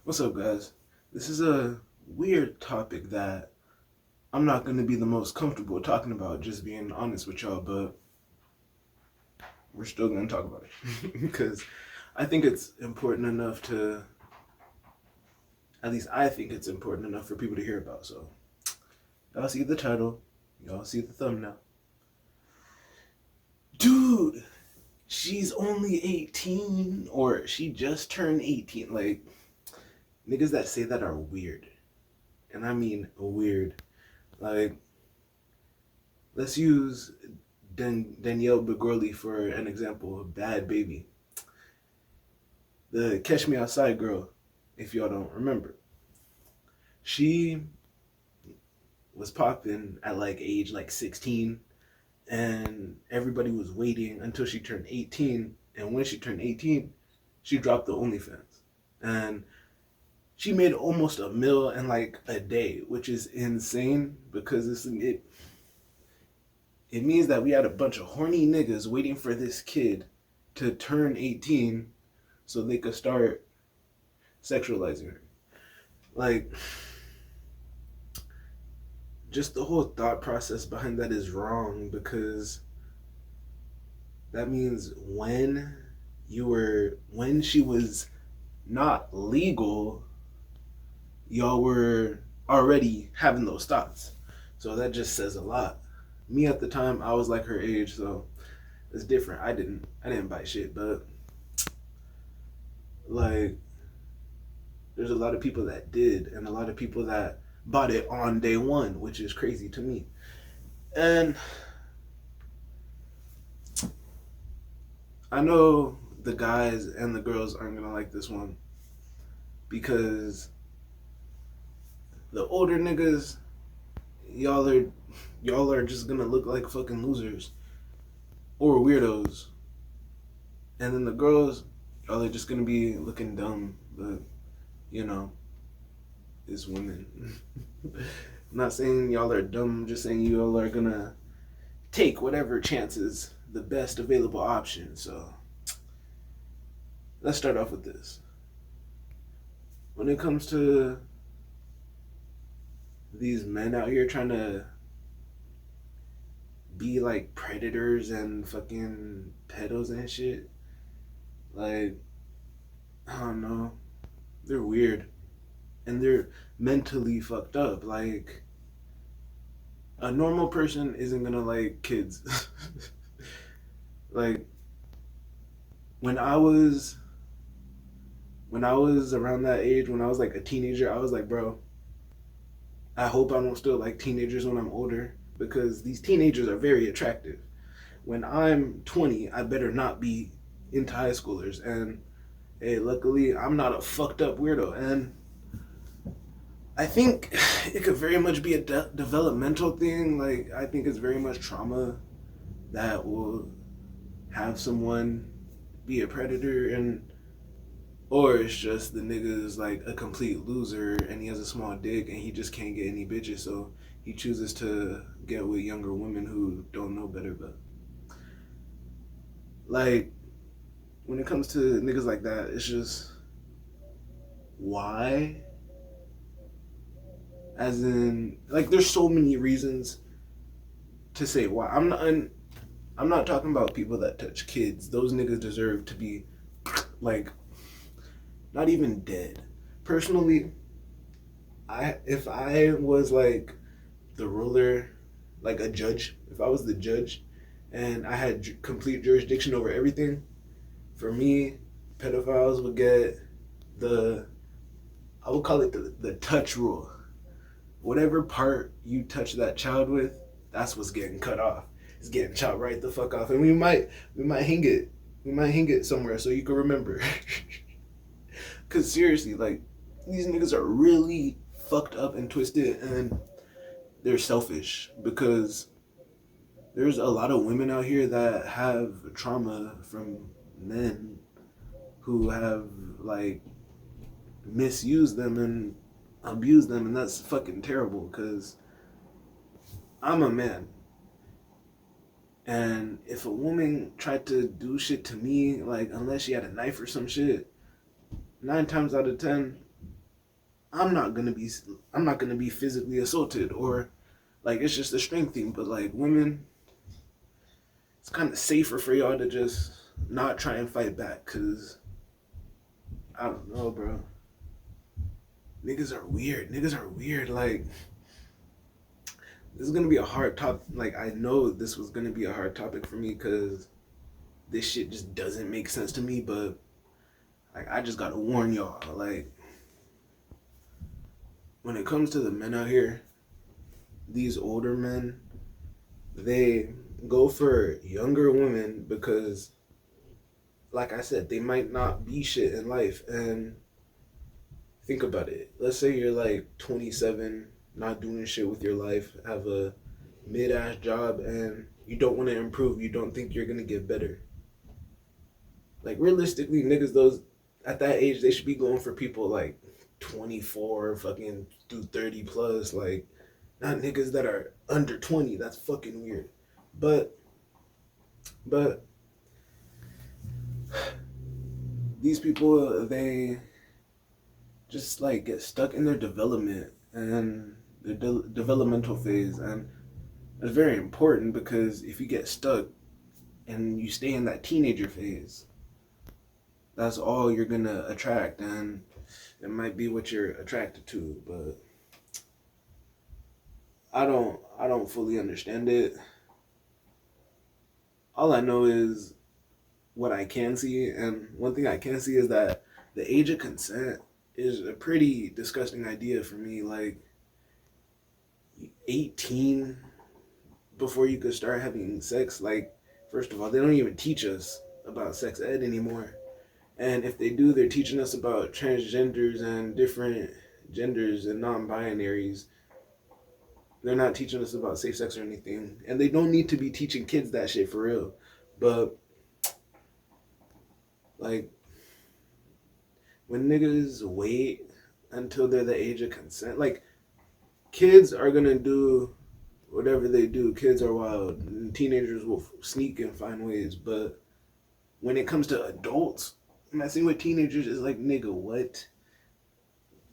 What's up, guys? This is a weird topic that I'm not going to be the most comfortable talking about, just being honest with y'all, but we're still going to talk about it. Because I think it's important enough to, at least I think it's important enough for people to hear about. So, y'all see the title, y'all see the thumbnail. Dude, she's only 18, or she just turned 18. Like, niggas that say that are weird. And I mean weird. Like, let's use Danielle Begorley for an example of Bad Baby. The Catch Me Outside girl, if y'all don't remember. She was popping at like age like 16, and everybody was waiting until she turned 18. And when she turned 18, she dropped the OnlyFans. And she made almost a mil in like a day, which is insane because it means that we had a bunch of horny niggas waiting for this kid to turn 18 so they could start sexualizing her. Like, just the whole thought process behind that is wrong because that means when she was not legal, y'all were already having those thoughts. So that just says a lot. Me at the time, I was like her age, so it's different. I didn't buy shit, but like there's a lot of people that did and a lot of people that bought it on day one, which is crazy to me. And I know the guys and the girls aren't gonna like this one because the older niggas, y'all are y'all are just gonna look like fucking losers or weirdos. And then the girls, y'all are just gonna be looking dumb, but you know, it's women. I'm not saying y'all are dumb, I'm just saying y'all are gonna take whatever chances, the best available option. So let's start off with this. When it comes to these men out here trying to be like predators and fucking pedos and shit, like, I don't know, they're weird and they're mentally fucked up. Like, a normal person isn't gonna like kids. Like, when I was around that age, when I was like a teenager, I was like, bro, I hope I don't still like teenagers when I'm older because these teenagers are very attractive. When I'm 20, I better not be into high schoolers. And hey, luckily, I'm not a fucked up weirdo. And I think it could very much be a developmental thing. Like, I think it's very much trauma that will have someone be a predator, and or it's just the nigga is like a complete loser and he has a small dick and he just can't get any bitches, so he chooses to get with younger women who don't know better. But like, when it comes to niggas like that, it's just why? As in, like, there's so many reasons to say why. I'm not talking about people that touch kids. Those niggas deserve to be like not even dead. Personally, I if I was like the ruler, like a judge, if I was the judge and I had complete jurisdiction over everything, for me, pedophiles would get the, I would call it the touch rule. Whatever part you touch that child with, that's what's getting cut off. It's getting chopped right the fuck off. And we might hang it. We might hang it somewhere so you can remember. Cause seriously, like, these niggas are really fucked up and twisted, and they're selfish because there's a lot of women out here that have trauma from men who have like misused them and abused them, and that's fucking terrible because I'm a man. And if a woman tried to do shit to me, like, unless she had a knife or some shit, 9 times out of 10, I'm not gonna be I'm not gonna be physically assaulted, or like it's just a strength thing. But like women, it's kind of safer for y'all to just not try and fight back, cause I don't know, bro. Niggas are weird. Niggas are weird. Like this is gonna be a hard topic. Like I know this was gonna be a hard topic for me because this shit just doesn't make sense to me. But like I just gotta warn y'all. Like when it comes to the men out here, these older men, they go for younger women because, like I said, they might not be shit in life. And think about it. Let's say you're like 27, not doing shit with your life, have a mid-ass job, and you don't want to improve. You don't think you're gonna get better. Like realistically, niggas those at that age they should be going for people like 24, fucking through 30 plus. Like not niggas that are under 20. That's fucking weird. But but these people they just like get stuck in their development and their developmental phase, and it's very important because if you get stuck and you stay in that teenager phase, that's all you're gonna attract, and it might be what you're attracted to. But I don't fully understand it. All I know is what I can see, and one thing I can see is that the age of consent is a pretty disgusting idea for me. Like 18 before you could start having sex. Like first of all, they don't even teach us about sex ed anymore. And if they do, they're teaching us about transgenders and different genders and non-binaries. They're not teaching us about safe sex or anything. And they don't need to be teaching kids that shit for real. But like when niggas wait until they're the age of consent, like kids are gonna do whatever they do. Kids are wild. And teenagers will sneak and find ways. But when it comes to adults, messing with teenagers is like, nigga, what?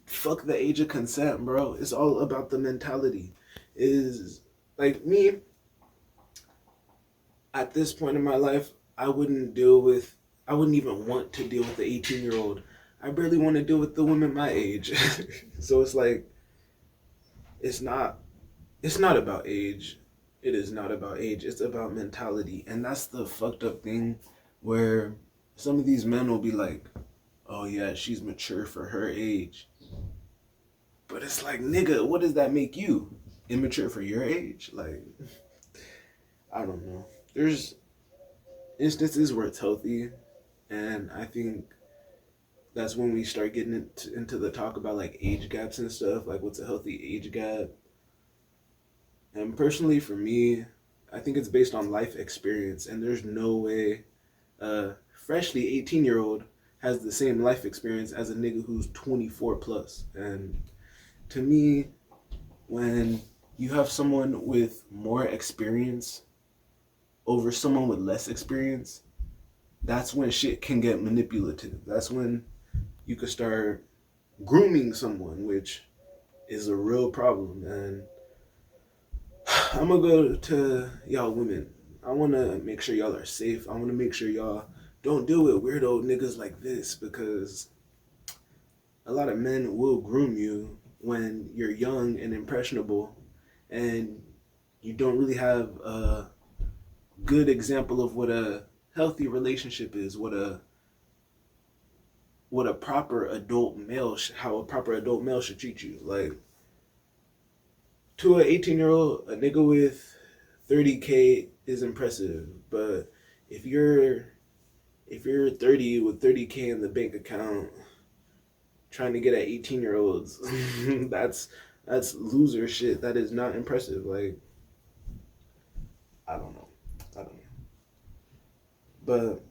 Fuck the age of consent, bro. It's all about the mentality. Is like me at this point in my life, I wouldn't even want to deal with the 18-year-old. I barely want to deal with the women my age. So it's like, it's not, it's not about age. It is not about age. It's about mentality. And that's the fucked up thing where some of these men will be like, oh yeah, she's mature for her age. But it's like, nigga, what does that make you? Immature for your age? Like, I don't know. There's instances where it's healthy, and I think that's when we start getting into the talk about like age gaps and stuff, like what's a healthy age gap. And personally for me, I think it's based on life experience, and there's no way a freshly 18-year-old has the same life experience as a nigga who's 24 plus. And to me, when you have someone with more experience over someone with less experience, that's when shit can get manipulative. That's when you could start grooming someone, which is a real problem. And I'm gonna go to y'all women. I wanna make sure y'all are safe. I wanna make sure y'all don't deal with weirdo niggas like this, because a lot of men will groom you when you're young and impressionable and you don't really have a good example of what a healthy relationship is, what a proper adult male how a proper adult male should treat you. Like to an 18-year-old, a nigga with 30K is impressive, but if you're 30 with 30K in the bank account trying to get at 18-year-olds, that's loser shit. That is not impressive. Like I don't know. I don't know. But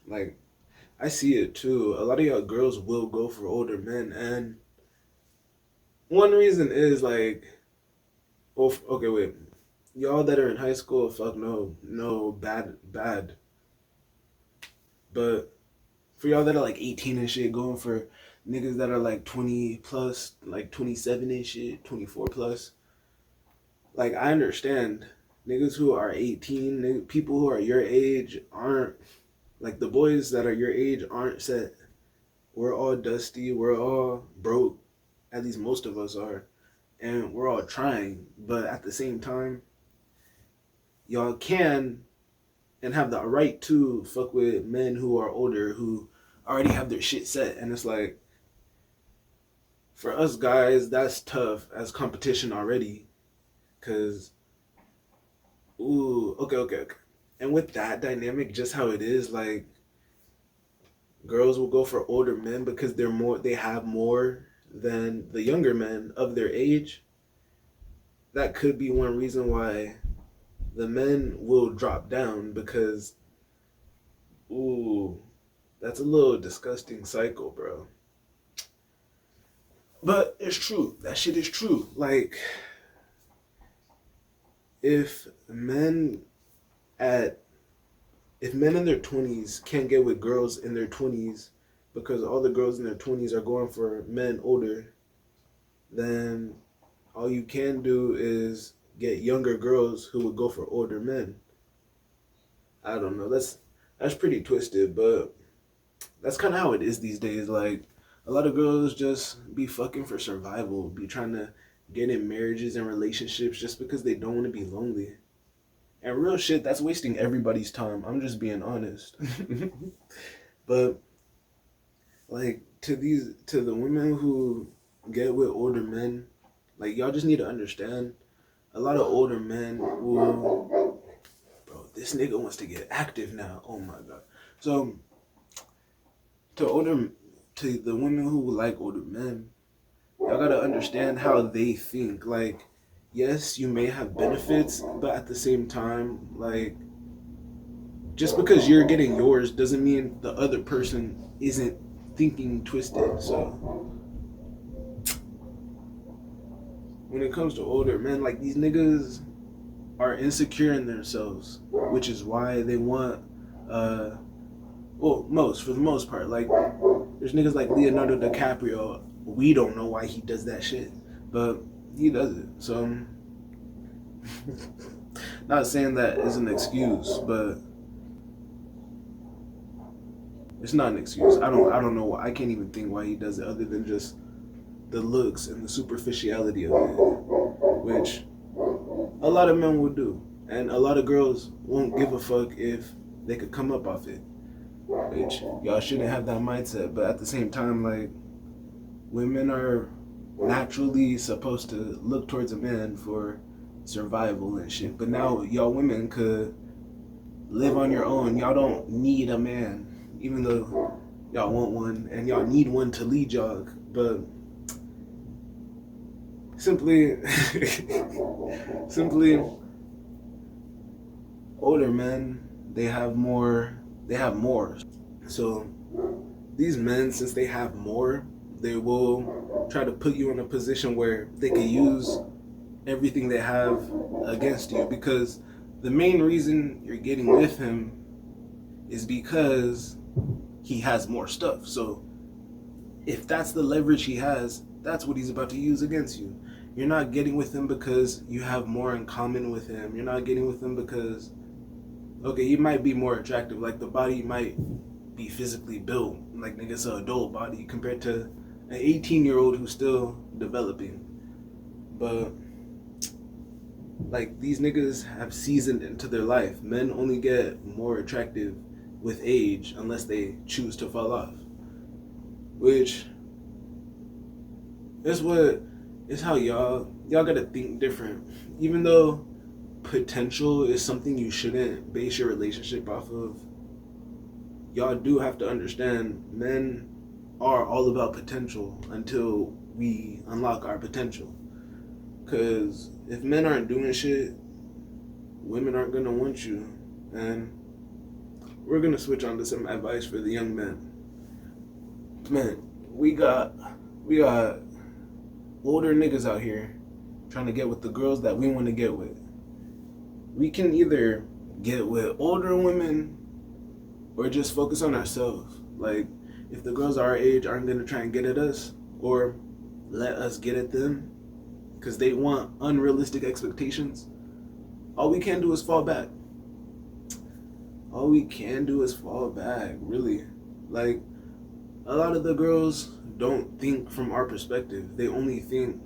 like I see it too. A lot of y'all girls will go for older men, and one reason is like, well, okay, wait, y'all that are in high school, fuck no, no, bad, but For y'all that are like 18 and shit, going for niggas that are like 20 plus, like 27 and shit, 24 plus. Like, I understand niggas who are 18, people who are your age aren't, like, the boys that are your age aren't set. We're all dusty, we're all broke, at least most of us are, and we're all trying, but at the same time, y'all can and have the right to fuck with men who are older, who already have their shit set. And it's like, for us guys, that's tough as competition already. Cause, okay. And with that dynamic, just how it is, like, girls will go for older men because they have more than the younger men of their age. That could be one reason why the men will drop down, because, that's a little disgusting cycle, bro. But it's true. That shit is true. Like, if men at if men in their 20s can't get with girls in their 20s because all the girls in their 20s are going for men older, then all you can do is get younger girls who would go for older men. I don't know. That's pretty twisted, but that's kind of how it is these days. Like, a lot of girls just be fucking for survival, be trying to get in marriages and relationships just because they don't want to be lonely. And real shit, that's wasting everybody's time. I'm just being honest. But, like, to the women who get with older men, like, y'all just need to understand, a lot of older men will, bro, this nigga wants to get active now. Oh my god. So, to the women who like older men, y'all gotta understand how they think. Like, yes, you may have benefits, but at the same time, like, just because you're getting yours doesn't mean the other person isn't thinking twisted. So, when it comes to older men, like, these niggas are insecure in themselves, which is why they want, for the most part, like, there's niggas like Leonardo DiCaprio. We don't know why he does that shit, but he does it. So, not saying that is an excuse, but it's not an excuse. I don't know why. I can't even think why he does it other than just the looks and the superficiality of it, which a lot of men will do, and a lot of girls won't give a fuck if they could come up off it, which y'all shouldn't have that mindset. But at the same time, like, women are naturally supposed to look towards a man for survival and shit, but now y'all women could live on your own. Y'all don't need a man, even though y'all want one and y'all need one to lead y'all. But simply older men, they have more. So these men, since they have more, they will try to put you in a position where they can use everything they have against you, because the main reason you're getting with him is because he has more stuff. So if that's the leverage he has, that's what he's about to use against you. You're not getting with him because you have more in common with him. You're not getting with him because, okay, he might be more attractive. Like, the body might be physically built. Like, nigga, it's an adult body compared to an 18-year-old who's still developing. But, like, these niggas have seasoned into their life. Men only get more attractive with age unless they choose to fall off. Which is how y'all gotta think different. Even though potential is something you shouldn't base your relationship off of, y'all do have to understand men are all about potential until we unlock our potential. Because if men aren't doing shit, women aren't gonna want you. And we're gonna switch on to some advice for the young men. Man, we got older niggas out here trying to get with the girls that we want to get with. We can either get with older women or just focus on ourselves. Like, if the girls our age aren't gonna try and get at us or let us get at them because they want unrealistic expectations, all we can do is fall back. All we can do is fall back, really. Like, a lot of the girls don't think from our perspective. They only think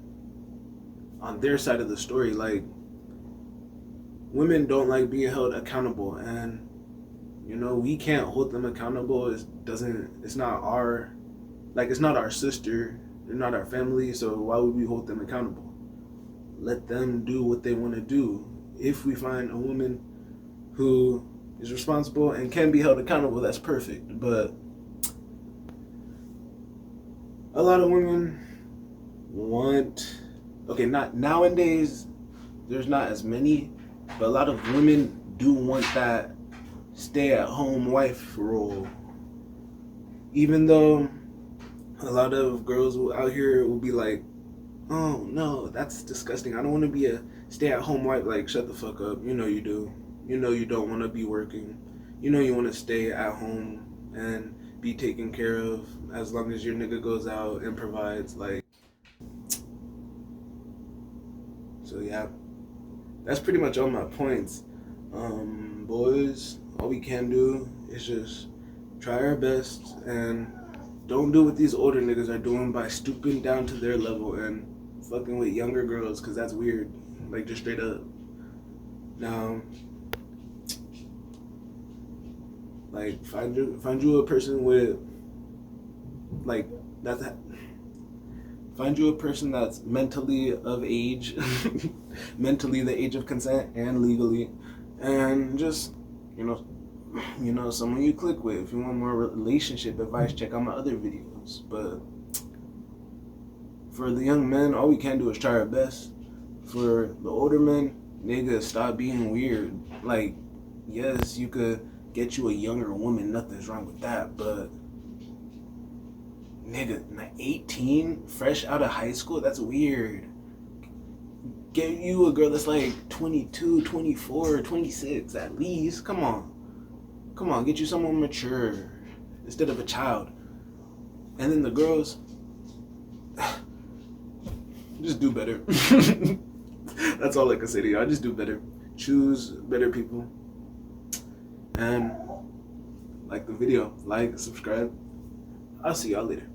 on their side of the story. Like, women don't like being held accountable, and we can't hold them accountable. It's not our, like, it's not our sister, they're not our family, so why would we hold them accountable? Let them do what they want to do. If we find a woman who is responsible and can be held accountable, that's perfect. But a lot of women not nowadays, there's not as many, but a lot of women do want that stay-at-home wife role. Even though a lot of girls out here will be like, oh no, that's disgusting, I don't want to be a stay-at-home wife. Like, shut the fuck up. You know you do. You know you don't want to be working. You know you want to stay at home and be taken care of as long as your nigga goes out and provides. Like, so yeah, that's pretty much all my points. Boys, all we can do is just try our best and don't do what these older niggas are doing by stooping down to their level and fucking with younger girls, because that's weird. Like, just straight up. Now, like, find you a person with, like, find you a person that's mentally of age, mentally the age of consent and legally, and just, someone you click with. If you want more relationship advice, check out my other videos. But for the young men, all we can do is try our best. For the older men, nigga, stop being weird. Like, yes, you could get you a younger woman, nothing's wrong with that, but nigga, 18, fresh out of high school, that's weird. Get you a girl that's like 22, 24, 26 at least. Come on, get you someone mature instead of a child. And then the girls, just do better. That's all I can say to y'all. Just do better. Choose better people. And like the video, like, subscribe. I'll see y'all later.